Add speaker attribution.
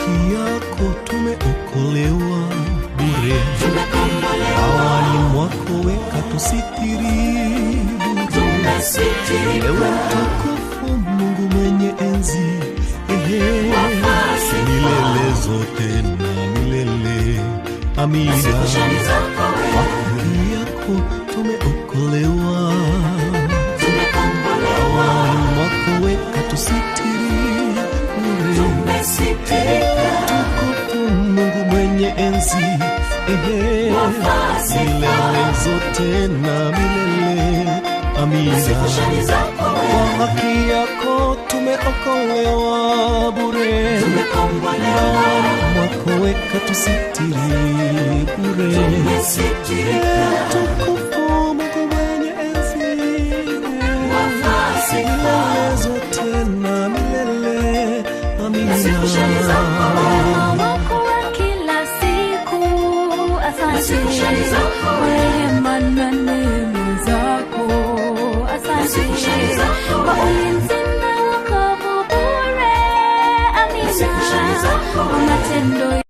Speaker 1: haki yako tumeokolewa bure. Awani mwako weka tusitiri bure. Ewe mtukufu Mungu mwenye enzi, milele zote na milele. Amina. Haki yako tumeokolewa, awani mwako weka tusitiri bure. Mtukufu Mungu mwenye enzi, milele zote na milele. Amina. Kwa haki yako tumeokolewa bure. Mwako weka tusitiri bure. Mtukufu Mungu mwenye enzi, milele zote na milele. Amina.
Speaker 2: Wako wa kila siku, asante.